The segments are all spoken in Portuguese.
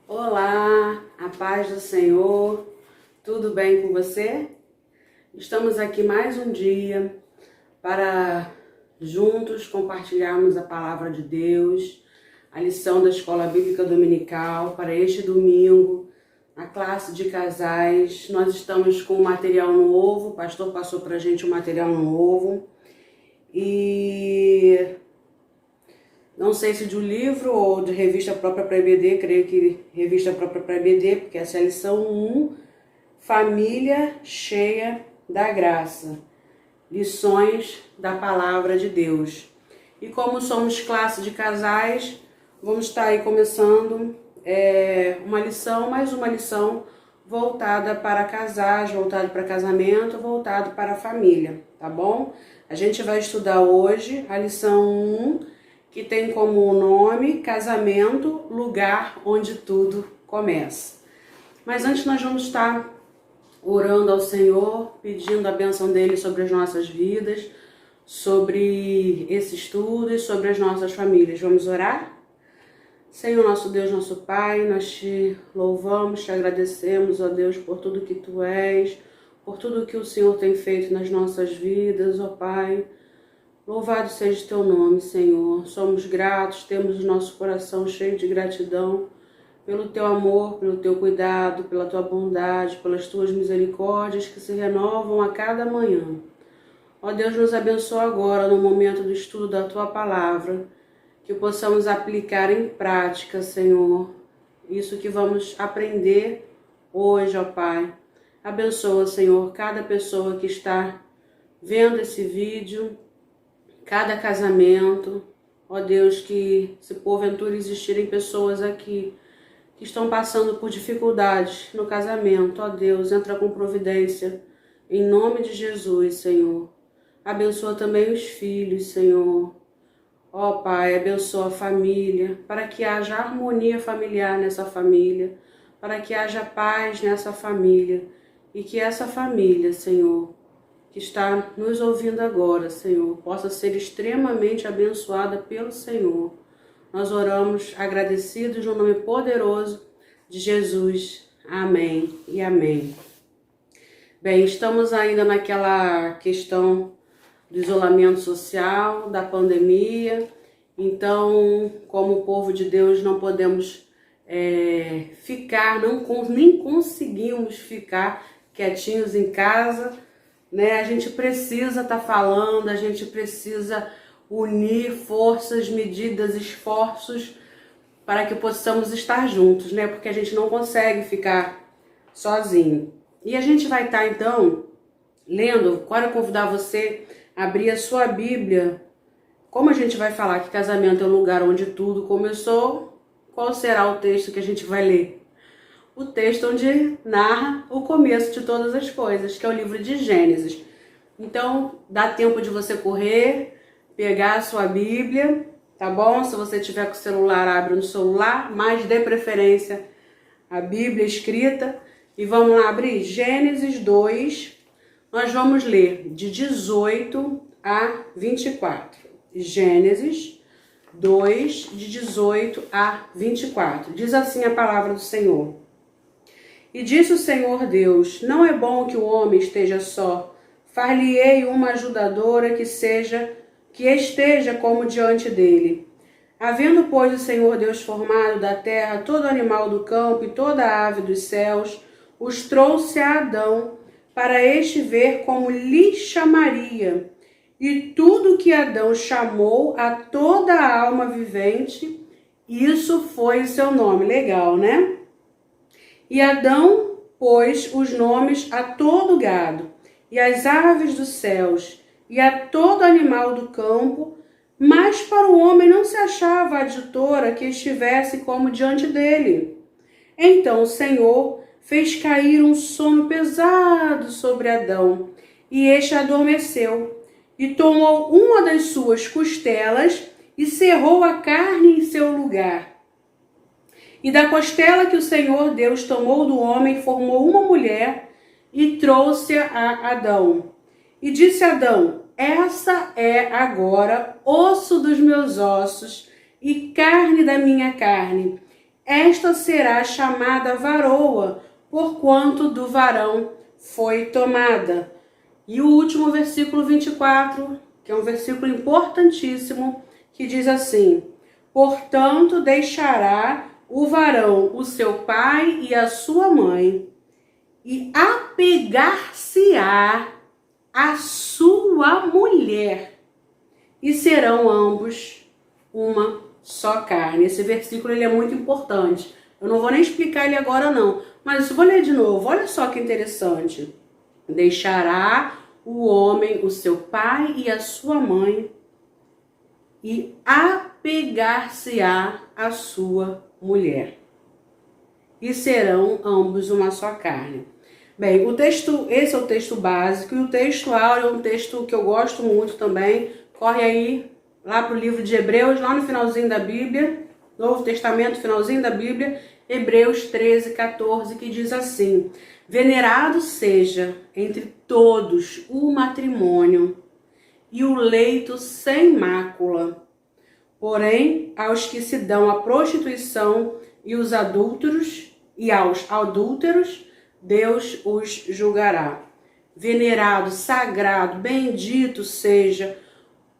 Olá, a paz do Senhor, tudo bem com você? Estamos aqui mais um dia para juntos compartilharmos a palavra de Deus, a lição da Escola Bíblica Dominical para este domingo, a classe de casais. Nós estamos com material novo, o pastor passou para a gente um material novo e não sei se de um livro ou de revista própria para EBD, creio que revista própria para EBD, porque essa é a lição 1, Família Cheia da Graça, lições da Palavra de Deus. E como somos classe de casais, vamos estar aí começando mais uma lição voltada para casais, voltada para casamento, voltada para a família, tá bom? A gente vai estudar hoje a lição 1, que tem como nome Casamento, Lugar Onde Tudo Começa. Mas antes nós vamos estar orando ao Senhor, pedindo a bênção dele sobre as nossas vidas, sobre esse estudo e sobre as nossas famílias. Vamos orar? Senhor, nosso Deus, nosso Pai, nós te louvamos, te agradecemos, ó Deus, por tudo que tu és, por tudo que o Senhor tem feito nas nossas vidas, ó Pai. Louvado seja o teu nome, Senhor. Somos gratos, temos o nosso coração cheio de gratidão pelo teu amor, pelo teu cuidado, pela tua bondade, pelas tuas misericórdias que se renovam a cada manhã. Ó Deus, nos abençoa agora no momento do estudo da tua palavra, que possamos aplicar em prática, Senhor, isso que vamos aprender hoje, ó Pai. Abençoa, Senhor, cada pessoa que está vendo esse vídeo, cada casamento, ó Deus, que se porventura existirem pessoas aqui que estão passando por dificuldades no casamento, ó Deus, entra com providência, em nome de Jesus, Senhor. Abençoa também os filhos, Senhor. Ó Pai, abençoa a família, para que haja harmonia familiar nessa família, para que haja paz nessa família, e que essa família, Senhor, que está nos ouvindo agora, Senhor, possa ser extremamente abençoada pelo Senhor. Nós oramos agradecidos no nome poderoso de Jesus. Amém e amém. Bem, estamos ainda naquela questão do isolamento social, da pandemia. Então, como povo de Deus, não podemos nem conseguimos ficar quietinhos em casa, né? A gente precisa estar falando, a gente precisa unir forças, medidas, esforços para que possamos estar juntos, né? Porque a gente não consegue ficar sozinho. E a gente vai estar então lendo, quero convidar você a abrir a sua Bíblia. Como a gente vai falar que casamento é o lugar onde tudo começou, qual será o texto que a gente vai ler? O texto onde narra o começo de todas as coisas, que é o livro de Gênesis. Então, dá tempo de você correr, pegar a sua Bíblia, tá bom? Se você tiver com o celular, abre no celular, mas dê preferência à Bíblia escrita. E vamos lá abrir Gênesis 2, nós vamos ler de 18 a 24. Gênesis 2, de 18 a 24. Diz assim a palavra do Senhor. E disse o Senhor Deus, não é bom que o homem esteja só. Far-lhe-ei uma ajudadora que esteja como diante dele. Havendo, pois, o Senhor Deus formado da terra todo animal do campo e toda ave dos céus, os trouxe a Adão, para este ver como lhe chamaria. E tudo que Adão chamou a toda a alma vivente, isso foi o seu nome. Legal, né? E Adão pôs os nomes a todo gado, e às aves dos céus, e a todo animal do campo, mas para o homem não se achava adjutora que estivesse como diante dele. Então o Senhor fez cair um sono pesado sobre Adão, e este adormeceu, e tomou uma das suas costelas, e cerrou a carne em seu lugar. E da costela que o Senhor Deus tomou do homem, formou uma mulher e trouxe-a a Adão. E disse Adão, essa é agora osso dos meus ossos e carne da minha carne. esta será chamada varoa, porquanto do varão foi tomada. E o último versículo 24, que é um versículo importantíssimo, que diz assim: portanto, deixará o varão o seu pai e a sua mãe, e apegar-se-á a sua mulher, e serão ambos uma só carne. Esse versículo ele é muito importante. Eu não vou nem explicar ele agora não, mas eu vou ler de novo. Olha só que interessante. Deixará o homem o seu pai e a sua mãe, e apegar-se-á a sua mulher, e serão ambos uma só carne. Bem, o texto, esse é o texto básico, e o texto áureo é um texto que eu gosto muito também. Corre aí lá para o livro de Hebreus, lá no finalzinho da Bíblia, Novo Testamento, finalzinho da Bíblia, Hebreus 13, 14, que diz assim: venerado seja entre todos o matrimônio e o leito sem mácula. Porém, aos que se dão à prostituição e os adúlteros, e aos adúlteros, Deus os julgará. Venerado, sagrado, bendito seja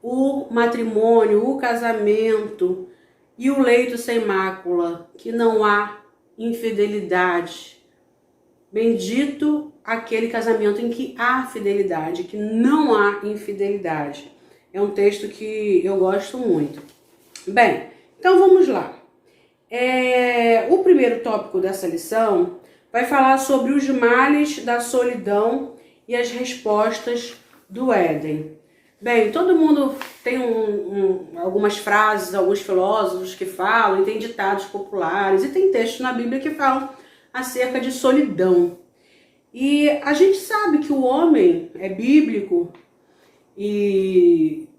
o matrimônio, o casamento e o leito sem mácula, que não há infidelidade. Bendito aquele casamento em que há fidelidade, que não há infidelidade. É um texto que eu gosto muito. Bem, então vamos lá. O primeiro tópico dessa lição vai falar sobre os males da solidão e as respostas do Éden. Bem, todo mundo tem algumas frases, alguns filósofos que falam, e tem ditados populares, e tem textos na Bíblia que falam acerca de solidão. E a gente sabe que o homem é bíblico, e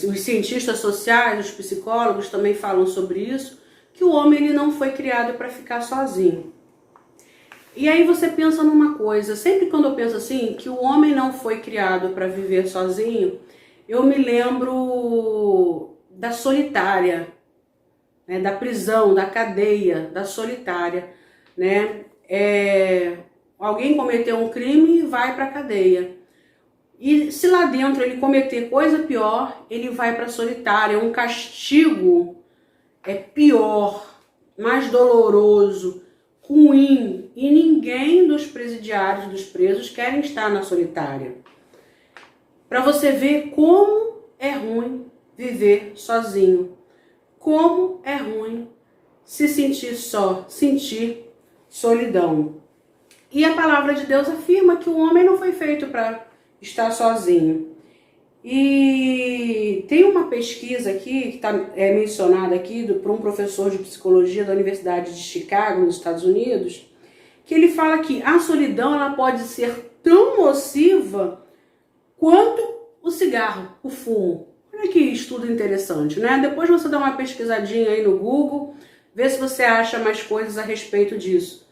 os cientistas sociais, os psicólogos também falam sobre isso, que o homem ele não foi criado para ficar sozinho. E aí você pensa numa coisa, sempre quando eu penso assim, que o homem não foi criado para viver sozinho, eu me lembro da solitária, né, da prisão, da cadeia, da solitária, né? Alguém cometeu um crime e vai para a cadeia. E se lá dentro ele cometer coisa pior, ele vai para a solitária. Um castigo pior, mais doloroso, ruim. E ninguém dos presidiários, dos presos, querem estar na solitária. Para você ver como é ruim viver sozinho. Como é ruim se sentir só, sentir solidão. E a palavra de Deus afirma que o homem não foi feito para estar sozinho. E tem uma pesquisa aqui, que está mencionada aqui por um professor de psicologia da Universidade de Chicago, nos Estados Unidos, que ele fala que a solidão ela pode ser tão nociva quanto o cigarro, o fumo. Olha que estudo interessante, né? Depois você dá uma pesquisadinha aí no Google, vê se você acha mais coisas a respeito disso.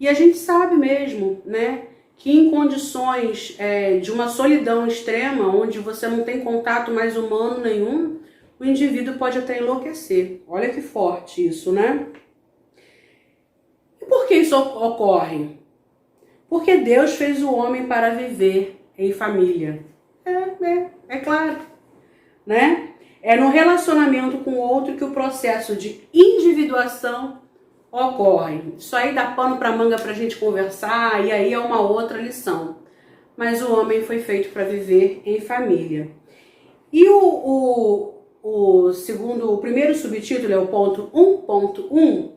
E a gente sabe mesmo, né, que em condições de uma solidão extrema, onde você não tem contato mais humano nenhum, o indivíduo pode até enlouquecer. Olha que forte isso, né? E por que isso ocorre? Porque Deus fez o homem para viver em família. É claro, né? É no relacionamento com o outro que o processo de individuação ocorre. Isso aí dá pano para manga para a gente conversar, e aí é uma outra lição. Mas o homem foi feito para viver em família. E o primeiro subtítulo é o ponto 1.1,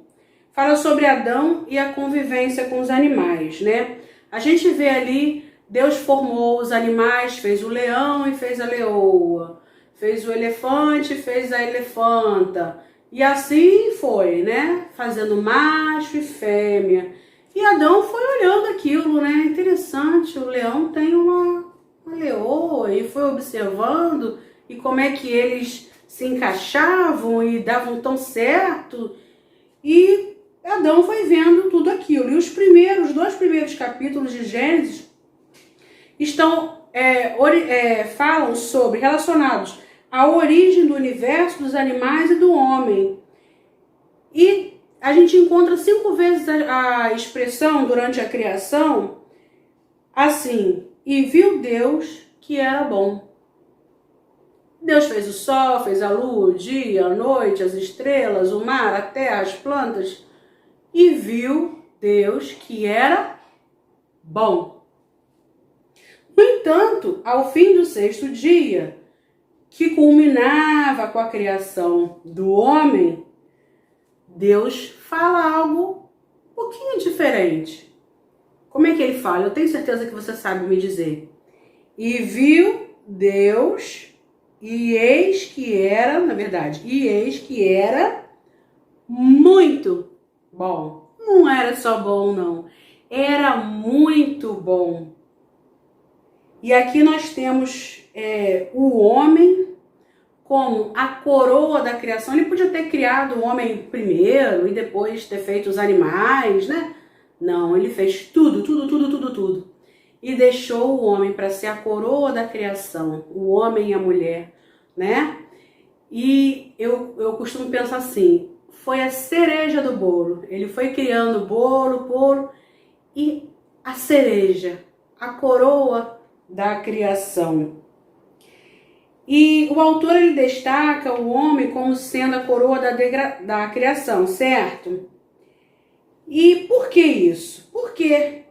fala sobre Adão e a convivência com os animais, né? A gente vê ali, Deus formou os animais, fez o leão e fez a leoa, fez o elefante e fez a elefanta. E assim foi, né? Fazendo macho e fêmea. E Adão foi olhando aquilo, né? Interessante, o leão tem uma leoa, e foi observando e como é que eles se encaixavam e davam tão certo. E Adão foi vendo tudo aquilo. E os dois primeiros capítulos de Gênesis falam sobre, relacionados à origem do universo, dos animais e do homem. E a gente encontra 5 vezes a expressão durante a criação assim: e viu Deus que era bom. Deus fez o sol, fez a lua, o dia, a noite, as estrelas, o mar, a terra, as plantas, e viu Deus que era bom. No entanto, ao fim do 6º dia, que culminava com a criação do homem, Deus fala algo um pouquinho diferente. Como é que ele fala? Eu tenho certeza que você sabe me dizer. E viu Deus, e eis que era, na verdade, e eis que era muito bom. Não era só bom, não. Era muito bom. E aqui nós temos o homem como a coroa da criação. Ele podia ter criado o homem primeiro e depois ter feito os animais, né? Não, ele fez tudo. E deixou o homem para ser a coroa da criação, o homem e a mulher, né? E eu costumo pensar assim, foi a cereja do bolo. Ele foi criando bolo, e a cereja, a coroa da criação. E o autor ele destaca o homem como sendo a coroa da criação, certo? E por que isso? Por que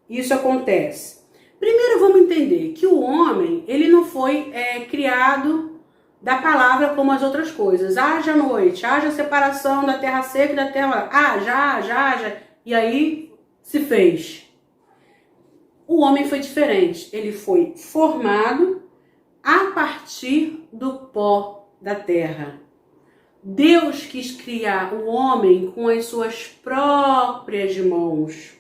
isso acontece? Primeiro vamos entender que o homem ele não foi criado da palavra como as outras coisas. Haja noite, haja separação da terra seca e da terra... haja, e aí se fez. O homem foi diferente. Ele foi formado a partir do pó da terra. Deus quis criar o homem com as suas próprias mãos,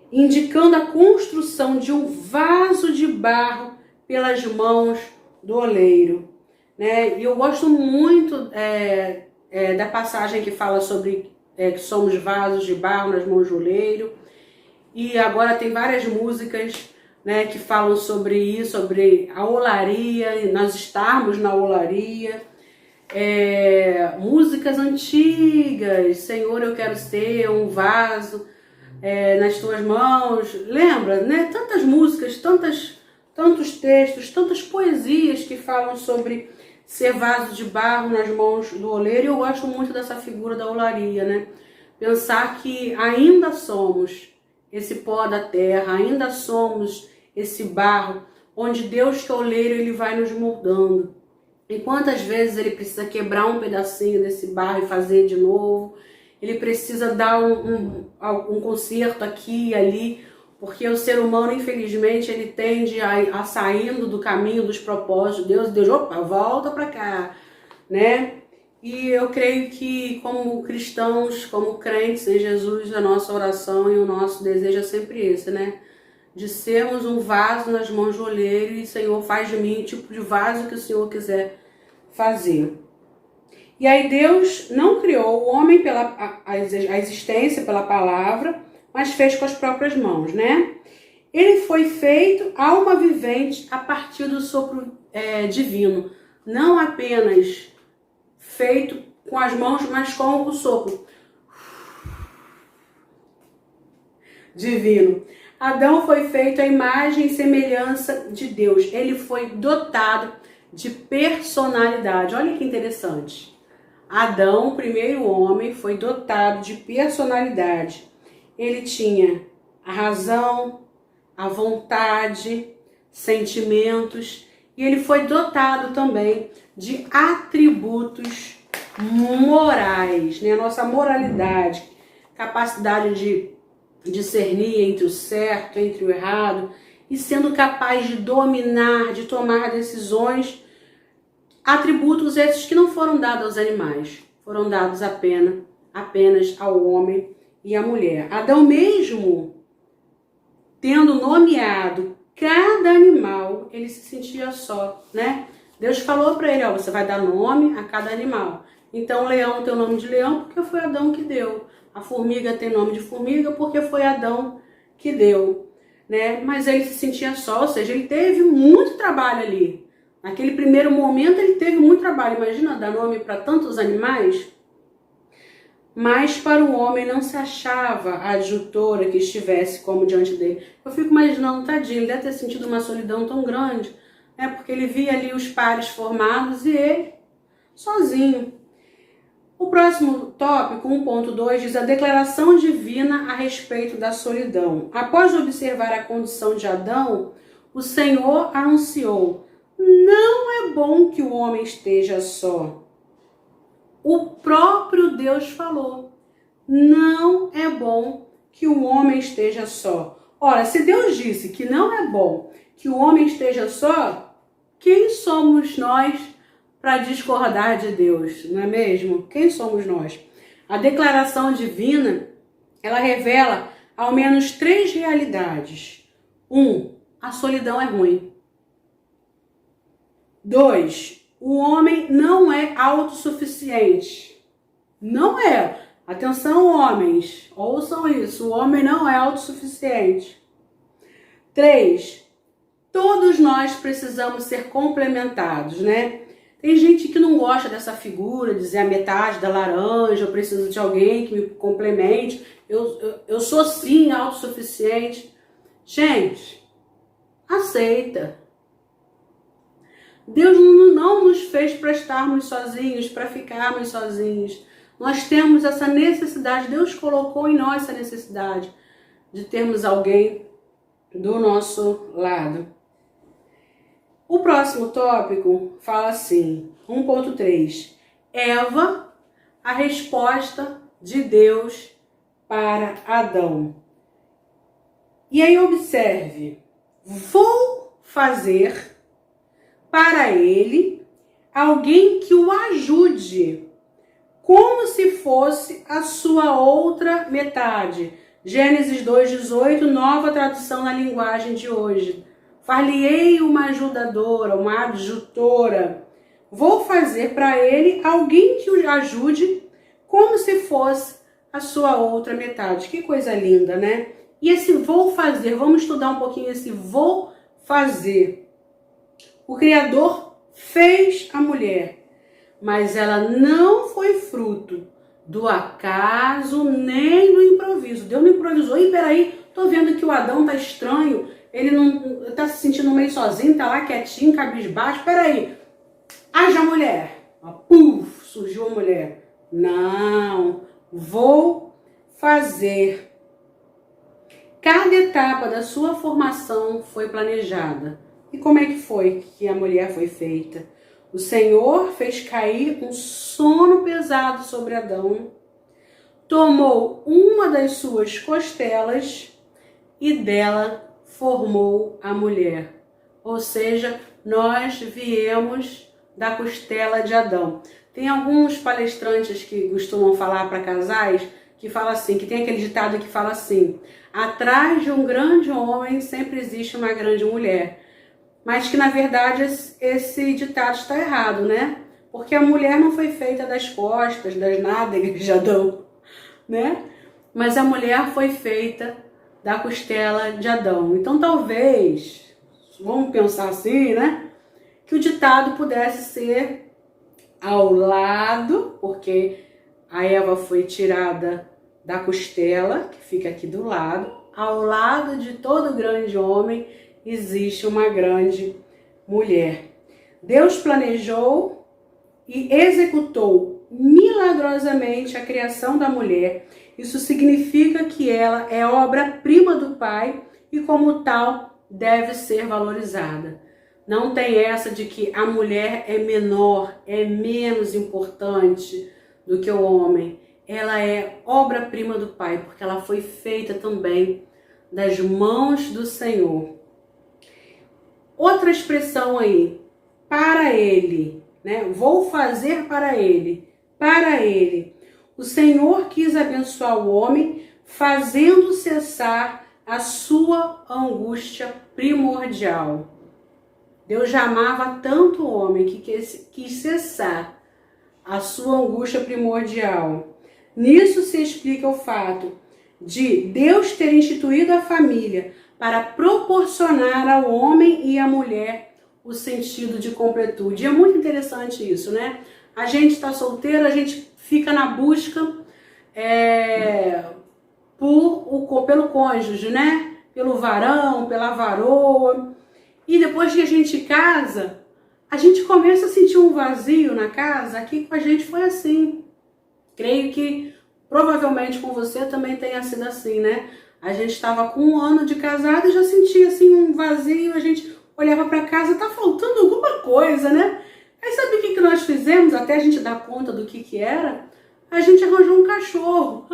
indicando a construção de um vaso de barro pelas mãos do oleiro, né? E eu gosto muito da passagem que fala sobre que somos vasos de barro nas mãos do oleiro. E agora tem várias músicas, né, que falam sobre isso, sobre a olaria, nós estarmos na olaria. Músicas antigas, Senhor, eu quero ser um vaso nas tuas mãos. Lembra, né? Tantas músicas, tantos textos, tantas poesias que falam sobre ser vaso de barro nas mãos do oleiro. E eu gosto muito dessa figura da olaria, né? Pensar que ainda somos esse pó da terra, ainda somos esse barro, onde Deus que é oleiro, ele vai nos moldando. E quantas vezes ele precisa quebrar um pedacinho desse barro e fazer de novo, ele precisa dar um conserto aqui e ali, porque o ser humano, infelizmente, ele tende a saindo do caminho dos propósitos de Deus, opa, volta para cá, né? E eu creio que como cristãos, como crentes em Jesus, a nossa oração e o nosso desejo é sempre esse, né? De sermos um vaso nas mãos do oleiro e, Senhor, faz de mim o tipo de vaso que o Senhor quiser fazer. E aí Deus não criou o homem pela a existência pela palavra, mas fez com as próprias mãos, né? Ele foi feito alma vivente a partir do sopro divino, não apenas feito com as mãos, mas com o sopro divino. Adão foi feito à imagem e semelhança de Deus. Ele foi dotado de personalidade. Olha que interessante. Adão, o primeiro homem, foi dotado de personalidade. Ele tinha a razão, a vontade, sentimentos, e ele foi dotado também de atributos morais, né? Nossa moralidade, capacidade de discernir entre o certo, entre o errado, e sendo capaz de dominar, de tomar decisões, atributos esses que não foram dados aos animais, foram dados apenas ao homem e à mulher. Adão mesmo, tendo nomeado cada animal, ele se sentia só, né? Deus falou para ele, ó, você vai dar nome a cada animal. Então o leão tem o nome de leão porque foi Adão que deu. A formiga tem nome de formiga porque foi Adão que deu, né? Mas ele se sentia só, ou seja, ele teve muito trabalho ali. Naquele primeiro momento ele teve muito trabalho. Imagina dar nome para tantos animais. mas para o homem não se achava a adjutora que estivesse como diante dele. Eu fico imaginando, tadinho, ele deve ter sentido uma solidão tão grande, né? Porque ele via ali os pares formados e ele sozinho. O próximo tópico, 1.2, diz a declaração divina a respeito da solidão. Após observar a condição de Adão, o Senhor anunciou: não é bom que o homem esteja só. O próprio Deus falou: não é bom que o homem esteja só. Ora, se Deus disse que não é bom que o homem esteja só, quem somos nós para discordar de Deus, não é mesmo? Quem somos nós? A declaração divina, ela revela ao menos 3 realidades. 1, a solidão é ruim. 2, o homem não é autossuficiente. Não é. Atenção, homens, ouçam isso. O homem não é autossuficiente. 3, todos nós precisamos ser complementados, né? Tem gente que não gosta dessa figura, dizer a metade da laranja, eu preciso de alguém que me complemente, eu sou sim autossuficiente. Gente, aceita. Deus não nos fez para estarmos sozinhos, para ficarmos sozinhos. Nós temos essa necessidade, Deus colocou em nós essa necessidade de termos alguém do nosso lado. O próximo tópico fala assim, 1.3, Eva, a resposta de Deus para Adão. E aí observe, vou fazer para ele alguém que o ajude, como se fosse a sua outra metade. Gênesis 2:18, nova tradução na linguagem de hoje. Far-lhe-ei uma ajudadora, uma adjutora. Vou fazer para ele alguém que o ajude como se fosse a sua outra metade. Que coisa linda, né? E esse vou fazer, vamos estudar um pouquinho esse vou fazer. O Criador fez a mulher, mas ela não foi fruto do acaso nem do improviso. Deus não improvisou. E peraí, tô vendo que o Adão tá estranho. Ele não tá se sentindo meio sozinho, tá lá quietinho, cabisbaixo. Peraí, haja mulher. Puf, surgiu a mulher. Não, vou fazer. Cada etapa da sua formação foi planejada. E como é que foi que a mulher foi feita? O Senhor fez cair um sono pesado sobre Adão, tomou uma das suas costelas e dela formou a mulher. Ou seja, nós viemos da costela de Adão. Tem alguns palestrantes que costumam falar para casais que fala assim, que tem aquele ditado que fala assim: atrás de um grande homem sempre existe uma grande mulher. Mas que na verdade esse ditado está errado, né? Porque a mulher não foi feita das costas, das nádegas de Adão, né? Mas a mulher foi feita da costela de Adão. Então talvez, vamos pensar assim, né? Que o ditado pudesse ser ao lado, porque a Eva foi tirada da costela, que fica aqui do lado, ao lado de todo grande homem existe uma grande mulher. Deus planejou e executou milagrosamente a criação da mulher. Isso significa que ela é obra-prima do Pai e, como tal, deve ser valorizada. Não tem essa de que a mulher é menor, é menos importante do que o homem. Ela é obra-prima do Pai, porque ela foi feita também das mãos do Senhor. Outra expressão aí, para ele, né? Vou fazer para ele, para ele. O Senhor quis abençoar o homem, fazendo cessar a sua angústia primordial. Deus já amava tanto o homem que quis cessar a sua angústia primordial. Nisso se explica o fato de Deus ter instituído a família para proporcionar ao homem e à mulher o sentido de completude. E é muito interessante isso, né? A gente está solteiro, a gente fica na busca pelo cônjuge, né? Pelo varão, pela varoa. E depois que a gente casa, a gente começa a sentir um vazio na casa. Aqui com a gente foi assim. Creio que provavelmente com você também tenha sido assim, né? A gente estava com 1 ano de casado e já sentia assim um vazio. A gente olhava para casa, tá faltando alguma coisa, né? Aí sabe o que nós fizemos? Até a gente dar conta do que era. A gente arranjou um cachorro.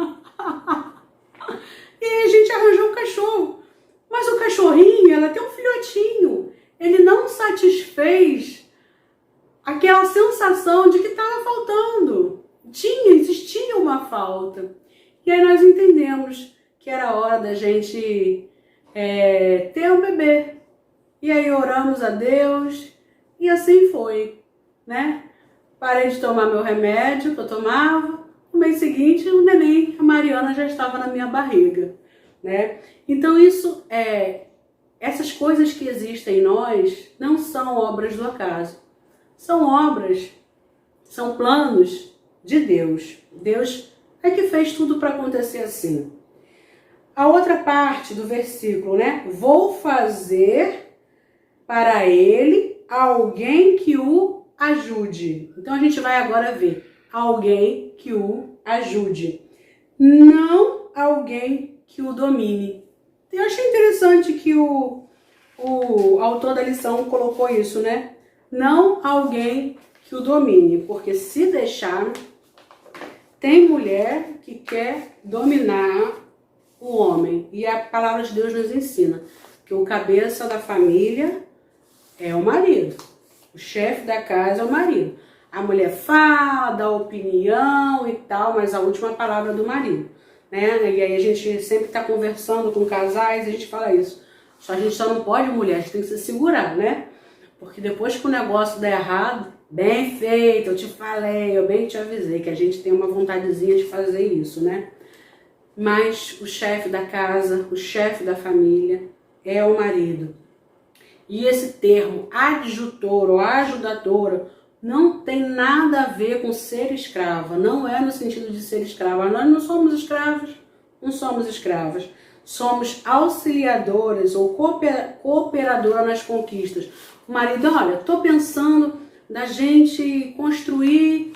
E aí a gente arranjou um cachorro. Mas o cachorrinho, ela tem um filhotinho. Ele não satisfez aquela sensação de que estava faltando. Existia uma falta. E aí nós entendemos que era hora da gente ter um bebê. E aí oramos a Deus e assim foi, né? Parei de tomar meu remédio que eu tomava. No mês seguinte, o neném, a Mariana, já estava na minha barriga, né? Então essas coisas que existem em nós não são obras do acaso. São planos de Deus. Deus é que fez tudo para acontecer assim. A outra parte do versículo, né? Vou fazer para ele alguém que o ajude. Então a gente vai agora ver alguém que o ajude, não alguém que o domine. Eu achei interessante que o autor da lição colocou isso, né? Não alguém que o domine, porque se deixar, tem mulher que quer dominar o homem. E a palavra de Deus nos ensina que o cabeça da família é o marido. O chefe da casa é o marido. A mulher fala, dá opinião e tal, mas a última palavra é do marido, né? E aí a gente sempre está conversando com casais e a gente fala isso. A gente só não pode, mulher, a gente tem que se segurar, né? Porque depois que o negócio der errado, bem feito, eu te falei, eu bem te avisei que a gente tem uma vontadezinha de fazer isso, né? Mas o chefe da casa, o chefe da família é o marido. E esse termo adjutor ou ajudadora não tem nada a ver com ser escrava, não é no sentido de ser escrava. Nós não somos escravos, não somos escravas. Somos auxiliadoras ou cooperadoras nas conquistas. O marido, olha, estou pensando da gente construir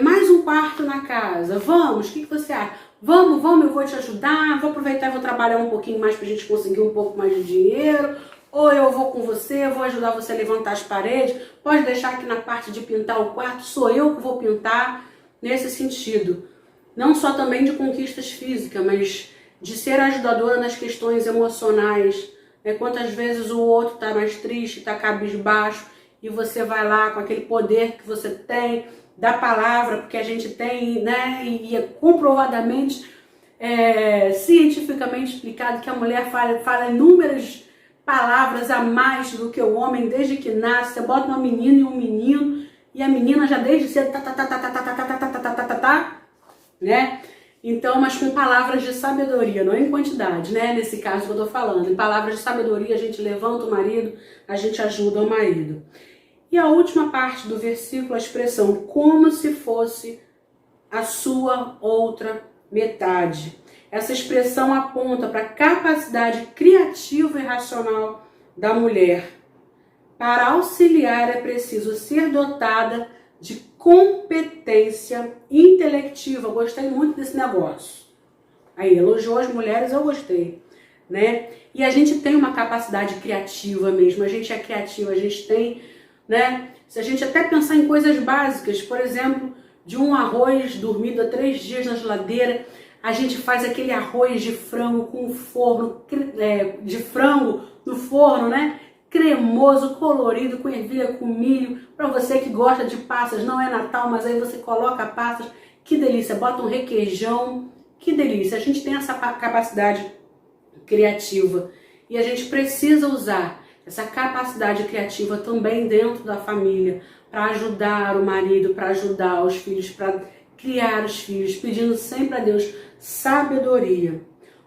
mais um quarto na casa. Vamos, o que você acha? Vamos, eu vou te ajudar, vou aproveitar e vou trabalhar um pouquinho mais para a gente conseguir um pouco mais de dinheiro. Ou eu vou com você, eu vou ajudar você a levantar as paredes. Pode deixar que na parte de pintar o quarto sou eu que vou pintar, nesse sentido. Não só também de conquistas físicas, mas de ser ajudadora nas questões emocionais. Quantas vezes o outro está mais triste, está cabisbaixo, e você vai lá com aquele poder que você tem, da palavra, porque a gente tem, né, e é comprovadamente, cientificamente explicado que a mulher fala inúmeras palavras a mais do que o homem desde que nasce. Você bota uma menina e um menino, e a menina já desde cedo né? Então, mas com palavras de sabedoria, não em quantidade, né? Nesse caso que eu tô falando. Em palavras de sabedoria, a gente levanta o marido, a gente ajuda o marido. E a última parte do versículo, a expressão como se fosse a sua outra metade. Essa expressão aponta para a capacidade criativa e racional da mulher. Para auxiliar é preciso ser dotada de competência intelectiva. Eu gostei muito desse negócio. Aí, elogiou as mulheres, eu gostei, né? E a gente tem uma capacidade criativa mesmo, a gente é criativa, a gente tem, né? Se a gente até pensar em coisas básicas, por exemplo, de um arroz dormido há 3 dias na geladeira, a gente faz aquele arroz de frango com forno, de frango no forno, né? Cremoso, colorido, com ervilha, com milho. Para você que gosta de passas, não é Natal, mas aí você coloca passas. Que delícia, bota um requeijão. Que delícia, a gente tem essa capacidade criativa. E a gente precisa usar essa capacidade criativa também dentro da família. Para ajudar o marido, para ajudar os filhos, para criar os filhos. Pedindo sempre a Deus sabedoria.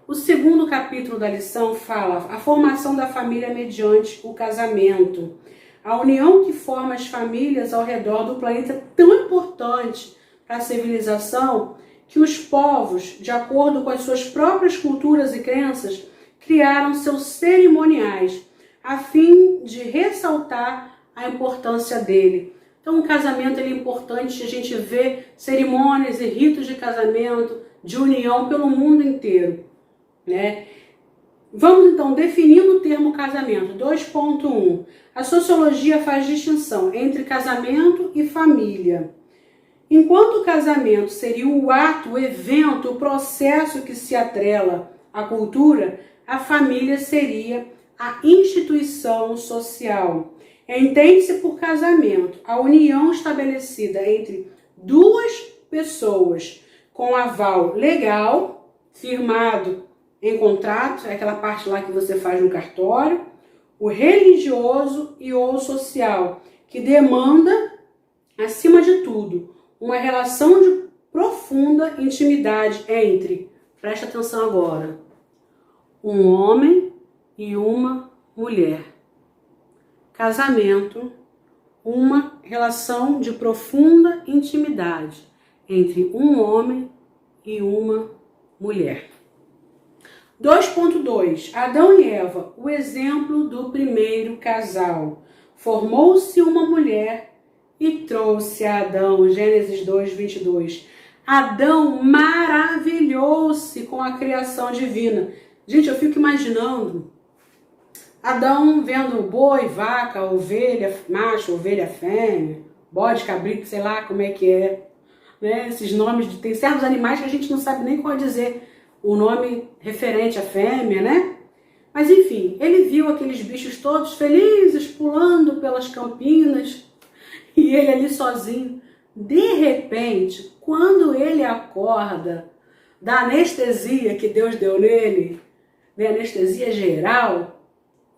O segundo capítulo da lição fala a formação da família mediante o casamento. A união que forma as famílias ao redor do planeta é tão importante para a civilização que os povos, de acordo com as suas próprias culturas e crenças, criaram seus cerimoniais, a fim de ressaltar a importância dele. Então, o casamento é importante, a gente vê cerimônias e ritos de casamento, de união pelo mundo inteiro, né? Vamos então definindo o termo casamento. 2.1. A sociologia faz distinção entre casamento e família. Enquanto o casamento seria o ato, o evento, o processo que se atrela à cultura, a família seria a instituição social. Entende-se por casamento a união estabelecida entre duas pessoas com aval legal, firmado em contrato, é aquela parte lá que você faz no cartório, o religioso e o social, que demanda, acima de tudo, uma relação de profunda intimidade entre, presta atenção agora, um homem e uma mulher. Casamento, uma relação de profunda intimidade entre um homem e uma mulher. 2.2. Adão e Eva, o exemplo do primeiro casal. Formou-se uma mulher e trouxe a Adão. Gênesis 2:22. Adão maravilhou-se com a criação divina. Gente, eu fico imaginando Adão vendo boi, vaca, ovelha, macho, ovelha, fêmea, bode, cabrito, sei lá como é que é, né? Esses nomes, tem certos animais que a gente não sabe nem qual dizer o nome referente à fêmea, né? Mas enfim, ele viu aqueles bichos todos felizes, pulando pelas campinas, e ele ali sozinho. De repente, quando ele acorda da anestesia que Deus deu nele, né, anestesia geral,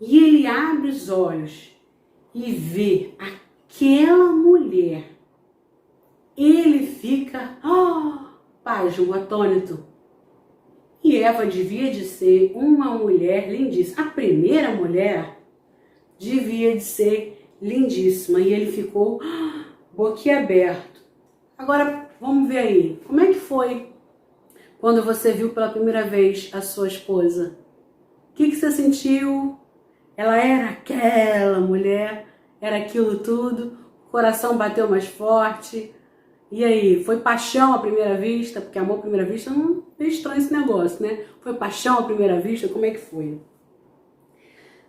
e ele abre os olhos e vê aquela mulher, ele fica, pasmo, atônito. E Eva devia de ser uma mulher lindíssima. A primeira mulher devia de ser lindíssima. E ele ficou boquiaberto. Agora, vamos ver aí. Como é que foi quando você viu pela primeira vez a sua esposa? O que você sentiu? Ela era aquela mulher? Era aquilo tudo? O coração bateu mais forte? E aí, foi paixão à primeira vista? Porque amor à primeira vista não é estranho esse negócio, né? Foi paixão à primeira vista? Como é que foi?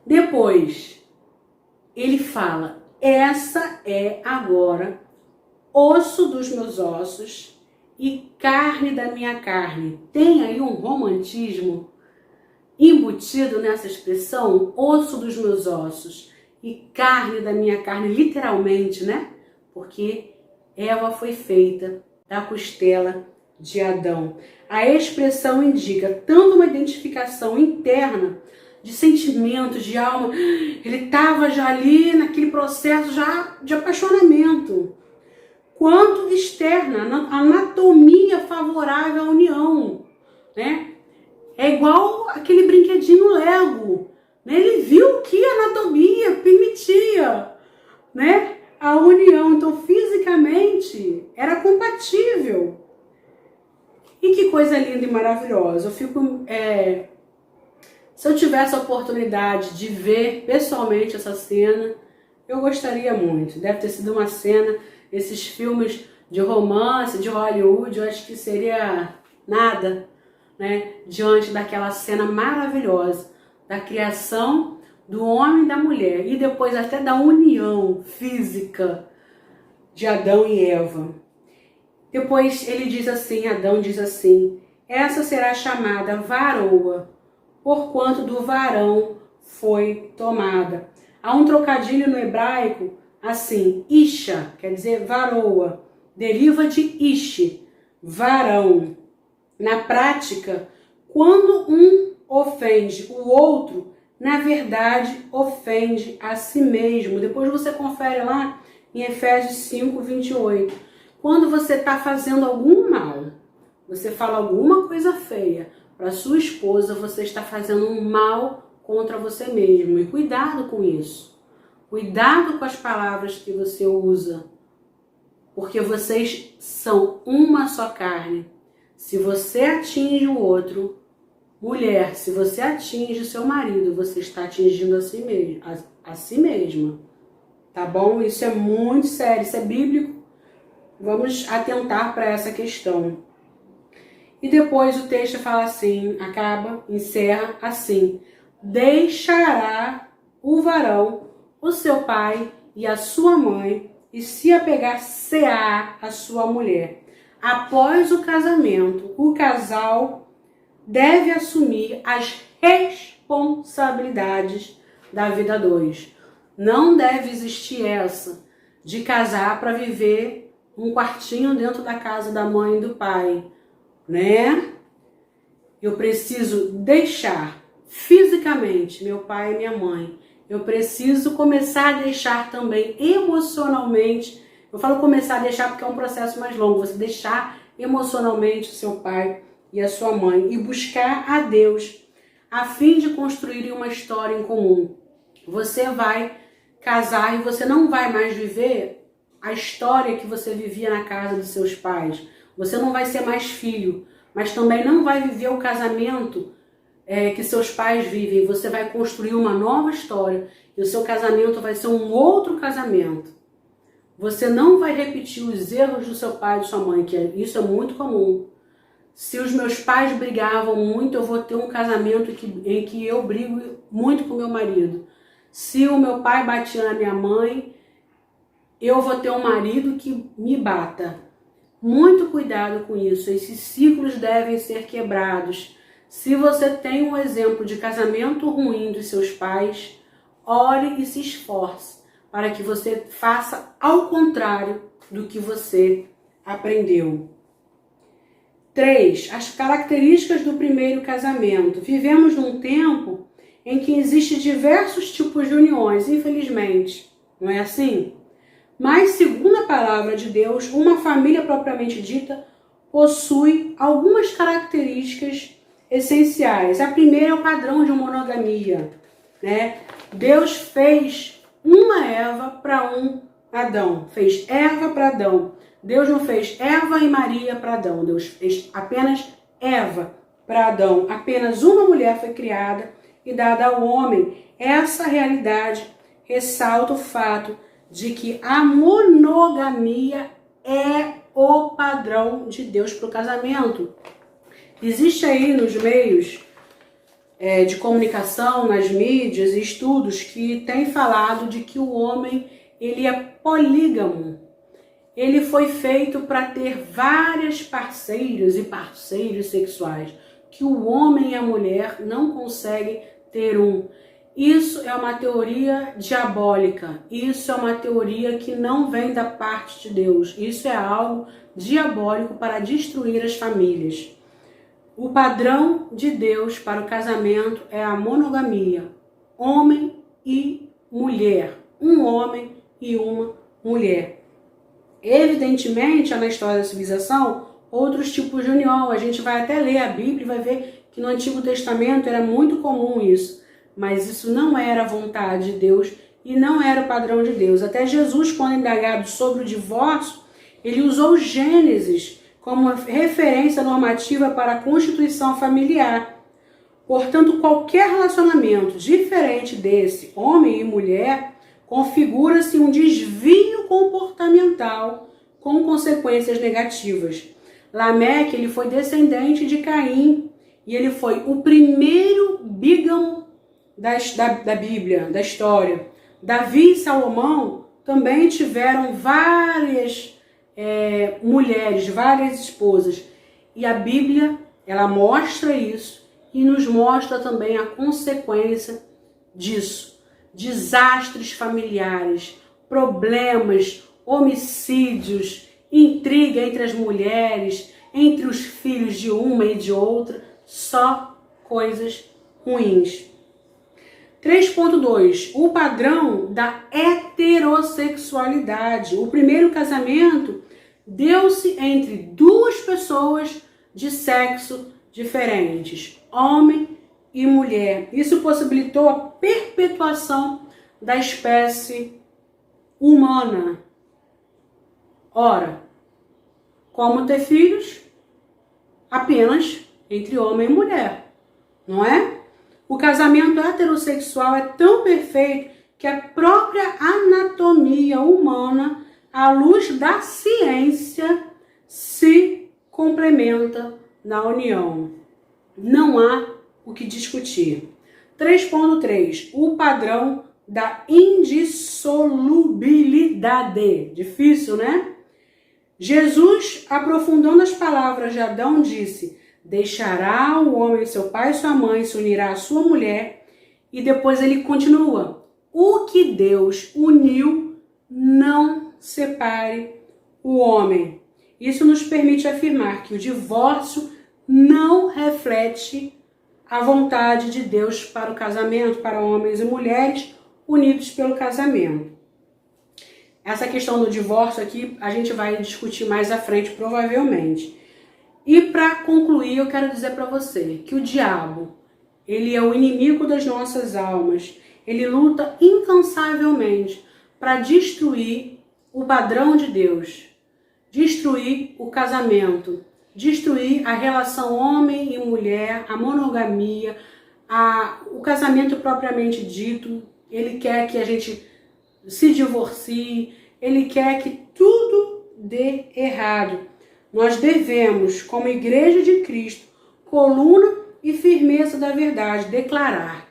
Depois, ele fala, essa é agora osso dos meus ossos e carne da minha carne. Tem aí um romantismo embutido nessa expressão, osso dos meus ossos e carne da minha carne, literalmente, né? Porque Eva foi feita da costela de Adão. A expressão indica tanto uma identificação interna de sentimentos, de alma. Ele estava já ali naquele processo já de apaixonamento. Quanto externa, a anatomia favorável à união, né? É igual aquele brinquedinho Lego, né? Ele viu que a anatomia permitia, né, a união, então fisicamente era compatível. E que coisa linda e maravilhosa. Eu fico, se eu tivesse a oportunidade de ver pessoalmente essa cena, eu gostaria muito. Deve ter sido uma cena, esses filmes de romance, de Hollywood, eu acho que seria nada, né, diante daquela cena maravilhosa, da criação do homem e da mulher, e depois até da união física de Adão e Eva. Depois ele diz assim, Adão diz assim, essa será chamada varoa, porquanto do varão foi tomada. Há um trocadilho no hebraico, assim, isha, quer dizer varoa, deriva de ish, varão. Na prática, quando um ofende o outro, na verdade, ofende a si mesmo. Depois você confere lá em Efésios 5:28. Quando você está fazendo algum mal, você fala alguma coisa feia para sua esposa, você está fazendo um mal contra você mesmo. E cuidado com isso. Cuidado com as palavras que você usa. Porque vocês são uma só carne. Se você atinge o outro, mulher, se você atinge o seu marido, você está atingindo a si mesma. Tá bom? Isso é muito sério, isso é bíblico. Vamos atentar para essa questão. E depois o texto fala assim, encerra assim: deixará o varão, o seu pai e a sua mãe, e se apegar-se-á a sua mulher. Após o casamento, o casal deve assumir as responsabilidades da vida a dois. Não deve existir essa de casar para viver um quartinho dentro da casa da mãe e do pai, né? Eu preciso deixar fisicamente meu pai e minha mãe. Eu preciso começar a deixar também emocionalmente. Eu falo começar a deixar porque é um processo mais longo. Você deixar emocionalmente o seu pai e a sua mãe e buscar a Deus a fim de construir uma história em comum. Você vai casar e você não vai mais viver a história que você vivia na casa dos seus pais. Você não vai ser mais filho, mas também não vai viver o casamento que seus pais vivem. Você vai construir uma nova história e o seu casamento vai ser um outro casamento. Você não vai repetir os erros do seu pai e de sua mãe, isso é muito comum. Se os meus pais brigavam muito, eu vou ter um casamento em que eu brigo muito com meu marido. Se o meu pai batia na minha mãe, eu vou ter um marido que me bata. Muito cuidado com isso, esses ciclos devem ser quebrados. Se você tem um exemplo de casamento ruim dos seus pais, ore e se esforce para que você faça ao contrário do que você aprendeu. 3. As características do primeiro casamento. Vivemos num tempo em que existem diversos tipos de uniões, infelizmente. Não é assim? Mas, segundo a palavra de Deus, uma família propriamente dita possui algumas características essenciais. A primeira é o padrão de monogamia, né? Deus fez uma Eva para um Adão. Fez Eva para Adão. Deus não fez Eva e Maria para Adão. Deus fez apenas Eva para Adão. Apenas uma mulher foi criada e dada ao homem. Essa realidade ressalta o fato de que a monogamia é o padrão de Deus para o casamento. Existe aí nos meios de comunicação, nas mídias, estudos que têm falado de que o homem ele é polígamo. Ele foi feito para ter várias parceiras e parceiros sexuais, que o homem e a mulher não conseguem ter um. Isso é uma teoria diabólica, isso é uma teoria que não vem da parte de Deus, isso é algo diabólico para destruir as famílias. O padrão de Deus para o casamento é a monogamia, homem e mulher, um homem e uma mulher. Evidentemente, na história da civilização, outros tipos de união, a gente vai até ler a Bíblia e vai ver que no Antigo Testamento era muito comum isso. Mas isso não era a vontade de Deus e não era o padrão de Deus. Até Jesus, quando indagado sobre o divórcio, ele usou Gênesis como referência normativa para a constituição familiar. Portanto, qualquer relacionamento diferente desse, homem e mulher, configura-se um desvio comportamental com consequências negativas. Lameque, ele foi descendente de Caim e ele foi o primeiro bígamo da Bíblia, da história. Davi e Salomão também tiveram várias mulheres, várias esposas. E a Bíblia, ela mostra isso e nos mostra também a consequência disso. Desastres familiares, problemas, homicídios, intriga entre as mulheres, entre os filhos de uma e de outra, só coisas ruins. 3.2. O padrão da heterossexualidade. O primeiro casamento deu-se entre duas pessoas de sexo diferentes, homem e mulher. Isso possibilitou a perpetuação da espécie humana. Ora, como ter filhos? apenas entre homem e mulher, não é? O casamento heterossexual é tão perfeito que a própria anatomia humana, à luz da ciência, se complementa na união. Não há o que discutir. 3.3. O padrão da indissolubilidade. Difícil, né? Jesus, aprofundando as palavras de Adão, disse: deixará o homem seu pai e sua mãe, se unirá à sua mulher. E depois ele continua: o que Deus uniu, não separe o homem. Isso nos permite afirmar que o divórcio não reflete a vontade de Deus para o casamento, para homens e mulheres unidos pelo casamento. Essa questão do divórcio aqui a gente vai discutir mais à frente, provavelmente. E para concluir, eu quero dizer para você que o diabo, ele é o inimigo das nossas almas. Ele luta incansavelmente para destruir o padrão de Deus, destruir o casamento, destruir a relação homem e mulher, a monogamia, o casamento propriamente dito. Ele quer que a gente se divorcie, ele quer que tudo dê errado. Nós devemos, como Igreja de Cristo, coluna e firmeza da verdade, declarar: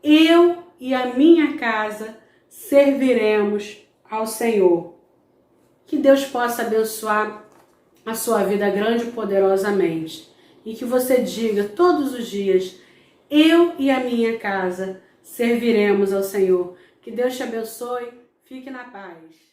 eu e a minha casa serviremos ao Senhor. Que Deus possa abençoar a sua vida grande e poderosamente. E que você diga todos os dias: eu e a minha casa serviremos ao Senhor. Que Deus te abençoe. Fique na paz.